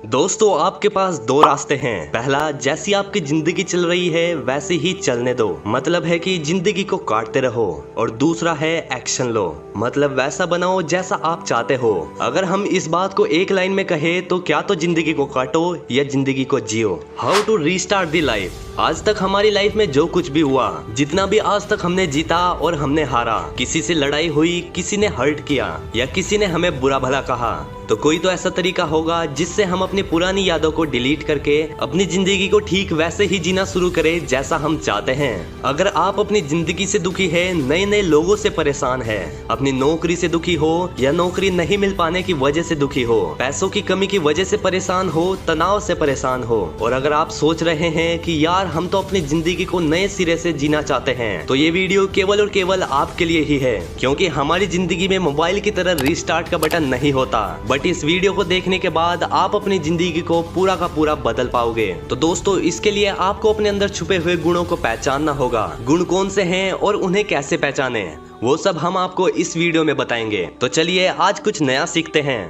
दोस्तों आपके पास दो रास्ते हैं। पहला, जैसी आपकी जिंदगी चल रही है वैसे ही चलने दो, मतलब है कि जिंदगी को काटते रहो। और दूसरा है एक्शन लो, मतलब वैसा बनाओ जैसा आप चाहते हो। अगर हम इस बात को एक लाइन में कहे तो क्या तो जिंदगी को काटो या जिंदगी को जियो। How to restart the life. आज तक हमारी लाइफ में जो कुछ भी हुआ, जितना भी आज तक हमने जीता और हमने हारा, किसी से लड़ाई हुई, किसी ने हर्ट किया या किसी ने हमें बुरा भला कहा, तो कोई तो ऐसा तरीका होगा जिससे हम अपनी पुरानी यादों को डिलीट करके अपनी जिंदगी को ठीक वैसे ही जीना शुरू करें जैसा हम चाहते हैं। अगर आप अपनी जिंदगी से दुखी है, नए नए लोगों से परेशान है, अपनी नौकरी से दुखी हो या नौकरी नहीं मिल पाने की वजह से दुखी हो, पैसों की कमी की वजह से परेशान हो, तनाव से परेशान हो, और अगर आप सोच रहे हैं कि यार हम तो अपनी जिंदगी को नए सिरे से जीना चाहते हैं, तो ये वीडियो केवल और केवल आपके लिए ही है। क्योंकि हमारी जिंदगी में मोबाइल की तरह रीस्टार्ट का बटन नहीं होता, बट इस वीडियो को देखने के बाद आप अपनी जिंदगी को पूरा का पूरा बदल पाओगे। तो दोस्तों, इसके लिए आपको अपने अंदर छुपे हुए गुणों को पहचानना होगा। गुण कौन से हैं और उन्हें कैसे पहचाने, वो सब हम आपको इस वीडियो में बताएंगे। तो चलिए आज कुछ नया सीखते हैं।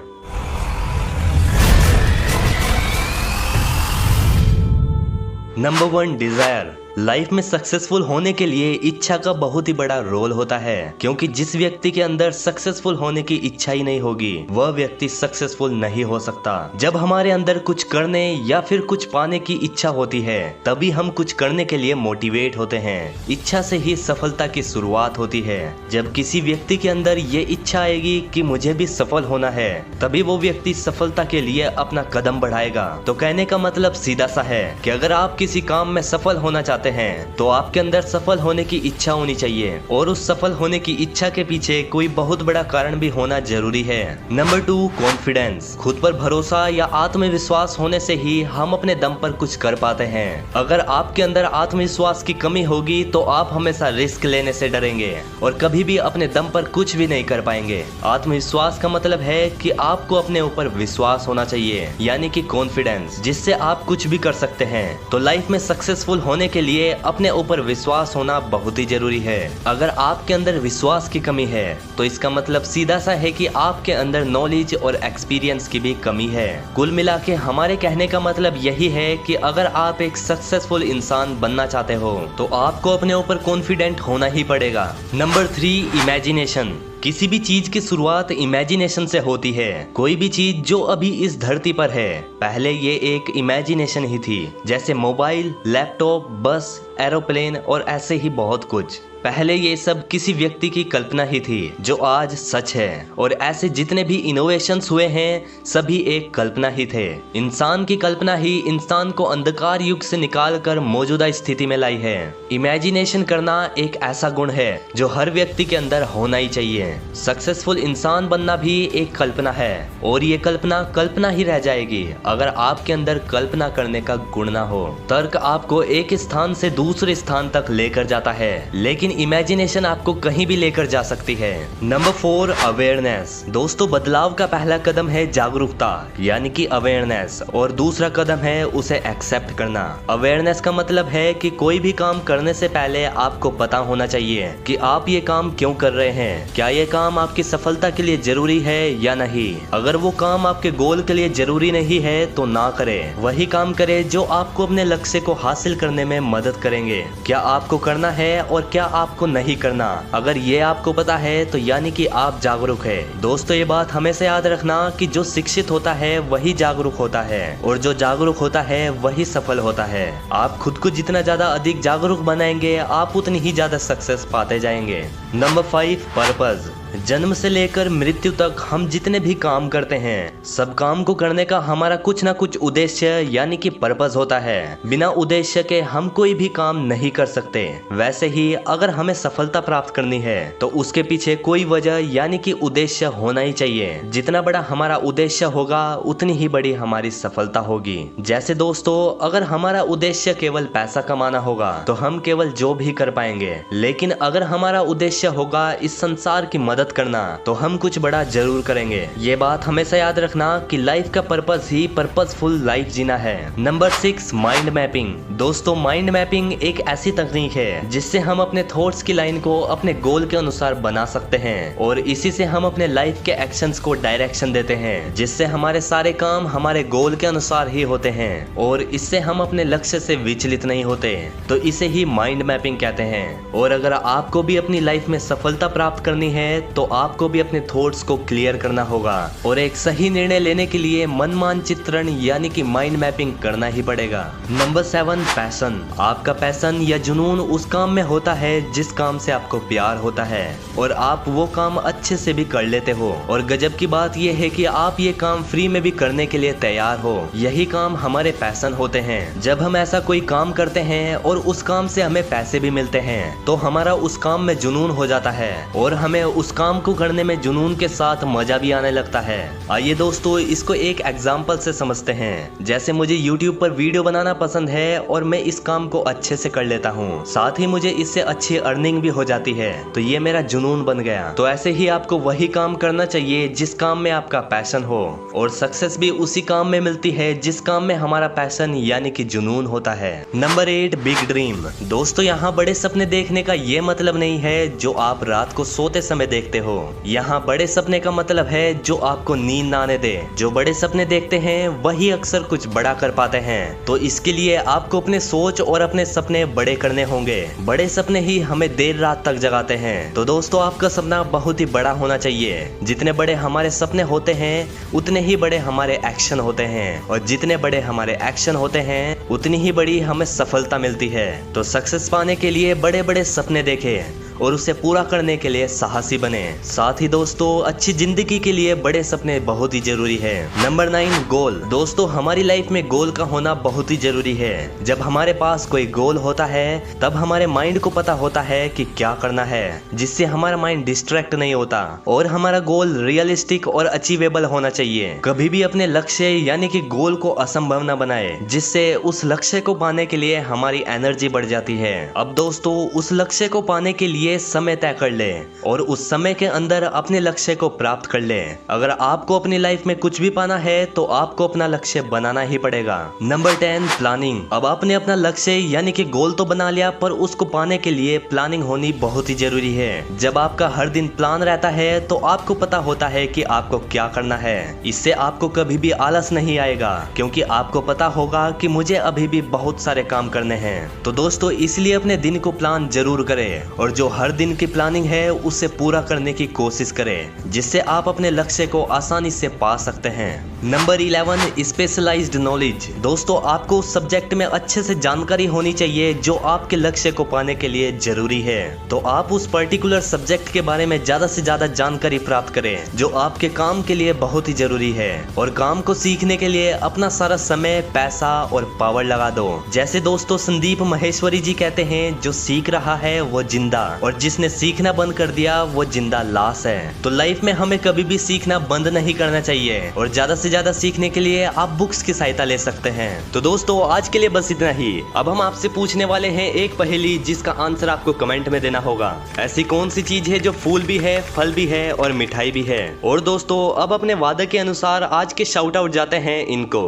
Number 1, desire. लाइफ में सक्सेसफुल होने के लिए इच्छा का बहुत ही बड़ा रोल होता है, क्योंकि जिस व्यक्ति के अंदर सक्सेसफुल होने की इच्छा ही नहीं होगी वह व्यक्ति सक्सेसफुल नहीं हो सकता। जब हमारे अंदर कुछ करने या फिर कुछ पाने की इच्छा होती है, तभी हम कुछ करने के लिए मोटिवेट होते हैं। इच्छा से ही सफलता की शुरुआत होती है। जब किसी व्यक्ति के अंदर ये इच्छा आएगी कि मुझे भी सफल होना है, तभी वो व्यक्ति सफलता के लिए अपना कदम बढ़ाएगा। तो कहने का मतलब सीधा सा है कि अगर आप किसी काम में सफल होना चाहते हैं तो आपके अंदर सफल होने की इच्छा होनी चाहिए, और उस सफल होने की इच्छा के पीछे कोई बहुत बड़ा कारण भी होना जरूरी है। Number 2, confidence. खुद पर भरोसा या आत्मविश्वास होने से ही हम अपने दम पर कुछ कर पाते हैं। अगर आपके अंदर आत्मविश्वास की कमी होगी तो आप हमेशा रिस्क लेने से डरेंगे और कभी भी अपने दम पर कुछ भी नहीं कर पाएंगे। आत्मविश्वास का मतलब है कि आपको अपने ऊपर विश्वास होना चाहिए, यानी कि कॉन्फिडेंस, जिससे आप कुछ भी कर सकते हैं। तो लाइफ में सक्सेसफुल होने के लिए अपने ऊपर विश्वास होना बहुत ही जरूरी है। अगर आपके अंदर विश्वास की कमी है तो इसका मतलब सीधा सा है कि आपके अंदर नॉलेज और एक्सपीरियंस की भी कमी है। कुल मिला के हमारे कहने का मतलब यही है कि अगर आप एक सक्सेसफुल इंसान बनना चाहते हो तो आपको अपने ऊपर कॉन्फिडेंट होना ही पड़ेगा। Number 3, imagination. किसी भी चीज की शुरुआत इमेजिनेशन से होती है। कोई भी चीज जो अभी इस धरती पर है, पहले ये एक इमेजिनेशन ही थी। जैसे मोबाइल, लैपटॉप, बस, एरोप्लेन और ऐसे ही बहुत कुछ। पहले ये सब किसी व्यक्ति की कल्पना ही थी जो आज सच है। और ऐसे जितने भी इनोवेशंस हुए हैं सभी एक कल्पना ही थे। इंसान की कल्पना ही इंसान को अंधकार युग से निकालकर मौजूदा स्थिति में लाई है। इमेजिनेशन करना एक ऐसा गुण है जो हर व्यक्ति के अंदर होना ही चाहिए। सक्सेसफुल इंसान बनना भी एक कल्पना है, और ये कल्पना कल्पना ही रह जाएगी अगर आपके अंदर कल्पना करने का गुण ना हो। तर्क आपको एक स्थान से दूसरे स्थान तक लेकर जाता है, लेकिन इमेजिनेशन आपको कहीं भी लेकर जा सकती है। Number 4, awareness. दोस्तों, बदलाव का पहला कदम है जागरूकता, यानी कि अवेयरनेस, और दूसरा कदम है उसे एक्सेप्ट करना। अवेयरनेस का मतलब है कि कोई भी काम करने से पहले आपको पता होना चाहिए कि आप ये काम क्यों कर रहे हैं। क्या ये काम आपकी सफलता के लिए जरूरी है या नहीं। अगर वो काम आपके गोल के लिए जरूरी नहीं है तो ना करें। वही काम करें जो आपको अपने लक्ष्य को हासिल करने में मदद करेंगे। क्या आपको करना है और क्या आपको नहीं करना, अगर ये आपको पता है तो यानी कि आप जागरूक है। दोस्तों, ये बात हमेशा याद रखना कि जो शिक्षित होता है वही जागरूक होता है, और जो जागरूक होता है वही सफल होता है। आप खुद को जितना ज्यादा अधिक जागरूक बनाएंगे आप उतनी ही ज्यादा सक्सेस पाते जाएंगे। Number 5, purpose. जन्म से लेकर मृत्यु तक हम जितने भी काम करते हैं, सब काम को करने का हमारा कुछ ना कुछ उद्देश्य यानी कि पर्पस होता है। बिना उद्देश्य के हम कोई भी काम नहीं कर सकते। वैसे ही अगर हमें सफलता प्राप्त करनी है तो उसके पीछे कोई वजह यानी कि उद्देश्य होना ही चाहिए। जितना बड़ा हमारा उद्देश्य होगा उतनी ही बड़ी हमारी सफलता होगी। जैसे दोस्तों, अगर हमारा उद्देश्य केवल पैसा कमाना होगा तो हम केवल जो भी कर पाएंगे, लेकिन अगर हमारा उद्देश्य होगा इस संसार की मदद करना, तो हम कुछ बड़ा जरूर करेंगे। ये बात हमेशा याद रखना कि लाइफ का पर्पस ही पर्पसफुल लाइफ जीना है। Number 6, mind mapping. दोस्तों, माइंड मैपिंग एक ऐसी तकनीक है जिससे हम अपने थॉट्स की लाइन को अपने गोल के अनुसार बना सकते हैं और इसी से हम अपने लाइफ के एक्शंस को डायरेक्शन देते हैं, जिससे हमारे सारे काम हमारे गोल के अनुसार ही होते हैं और इससे हम अपने लक्ष्य से विचलित नहीं होते। तो इसे ही माइंड मैपिंग कहते हैं। और अगर आपको भी अपनी लाइफ में सफलता प्राप्त करनी है तो आपको भी अपने थॉट्स को क्लियर करना होगा और एक सही निर्णय लेने के लिए मन मानचित्रण यानी कि माइंड मैपिंग करना ही पड़ेगा। Number 7, passion. आपका पैशन या जुनून उस काम में होता है जिस काम से आपको प्यार होता है और आप वो काम अच्छे से भी कर लेते हो। और गजब की बात यह है कि आप ये काम फ्री में भी करने के लिए तैयार हो। यही काम हमारे पैशन होते हैं। जब हम ऐसा कोई काम करते हैं और उस काम से हमें पैसे भी मिलते हैं तो हमारा उस काम में जुनून हो जाता है और हमें उस काम को करने में जुनून के साथ मजा भी आने लगता है। आइए दोस्तों, इसको एक एग्जाम्पल से समझते हैं। जैसे मुझे YouTube पर वीडियो बनाना पसंद है और मैं इस काम को अच्छे से कर लेता हूँ, साथ ही मुझे इससे अच्छी अर्निंग भी हो जाती है, तो ये मेरा जुनून बन गया। तो ऐसे ही आपको वही काम करना चाहिए जिस काम में आपका पैशन हो और सक्सेस भी उसी काम में मिलती है जिस काम में हमारा पैशन यानी कि जुनून होता है। Number 8, big dream. दोस्तों, यहाँ बड़े सपने देखने का ये मतलब नहीं है जो आप रात को सोते समय देखते हो। यहाँ बड़े सपने का मतलब है जो आपको नींद ना आने दे। जो बड़े सपने देखते हैं वही अक्सर कुछ बड़ा कर पाते हैं। तो इसके लिए आपको अपने सोच और अपने सपने बड़े करने होंगे। बड़े सपने ही हमें देर रात तक जगाते हैं। तो दोस्तों, आपका सपना बहुत ही बड़ा होना चाहिए। जितने बड़े हमारे सपने होते हैं उतने ही बड़े हमारे एक्शन होते हैं और जितने बड़े हमारे एक्शन होते हैं उतनी ही बड़ी हमें सफलता मिलती है। तो सक्सेस पाने के लिए बड़े बड़े सपने देखें और उसे पूरा करने के लिए साहसी बने। साथ ही दोस्तों, अच्छी जिंदगी के लिए बड़े सपने बहुत ही जरूरी है। नंबर 9, गोल। दोस्तों, हमारी लाइफ में गोल का होना बहुत ही जरूरी है। जब हमारे पास कोई गोल होता है तब हमारे माइंड को पता होता है कि क्या करना है, जिससे हमारा माइंड डिस्ट्रैक्ट नहीं होता और हमारा गोल रियलिस्टिक और अचीवेबल होना चाहिए। कभी भी अपने लक्ष्य यानी कि गोल को असंभव न बनाए, जिससे उस लक्ष्य को पाने के लिए हमारी एनर्जी बढ़ जाती है। अब दोस्तों, उस लक्ष्य को पाने के लिए समय तय कर ले और उस समय के अंदर अपने लक्ष्य को प्राप्त कर ले। अगर आपको अपनी लाइफ में कुछ भी पाना है तो आपको अपना लक्ष्य बनाना ही पड़ेगा। Number 10, planning. अब आपने अपना लक्ष्य यानी कि गोल तो बना लिया, पर उसको पाने के लिए प्लानिंग होनी बहुत ही जरूरी है। जब आपका हर दिन प्लान रहता है तो आपको पता होता है कि आपको क्या करना है। इससे आपको कभी भी आलस नहीं आएगा, क्योंकि आपको पता होगा कि मुझे अभी भी बहुत सारे काम करने हैं। तो दोस्तों, इसलिए अपने दिन को प्लान जरूर करें और जो हर दिन की प्लानिंग है उसे पूरा करने की कोशिश करें, जिससे आप अपने लक्ष्य को आसानी से पा सकते हैं। Number 11, specialised knowledge. दोस्तों, आपको उस सब्जेक्ट में अच्छे से जानकारी होनी चाहिए जो आपके लक्ष्य को पाने के लिए जरूरी है। तो आप उस पर्टिकुलर सब्जेक्ट के बारे में ज्यादा से ज्यादा जानकारी प्राप्त करें जो आपके काम के लिए बहुत ही जरूरी है और काम को सीखने के लिए अपना सारा समय, पैसा और पावर लगा दो। जैसे दोस्तों, संदीप माहेश्वरी जी कहते हैं, जो सीख रहा है वो जिंदा और जिसने सीखना बंद कर दिया वो जिंदा लाश है। तो लाइफ में हमें कभी भी सीखना बंद नहीं करना चाहिए और ज्यादा से ज्यादा सीखने के लिए आप बुक्स की सहायता ले सकते हैं। तो दोस्तों, आज के लिए बस इतना ही। अब हम आपसे पूछने वाले हैं एक पहेली जिसका आंसर आपको कमेंट में देना होगा। ऐसी कौन सी चीज है जो फूल भी है, फल भी है और मिठाई भी है? और दोस्तों, अब अपने वादे के अनुसार आज के शाउट आउट जाते हैं इनको।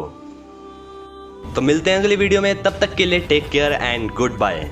तो मिलते हैं अगली वीडियो में, तब तक के लिए take care and good bye.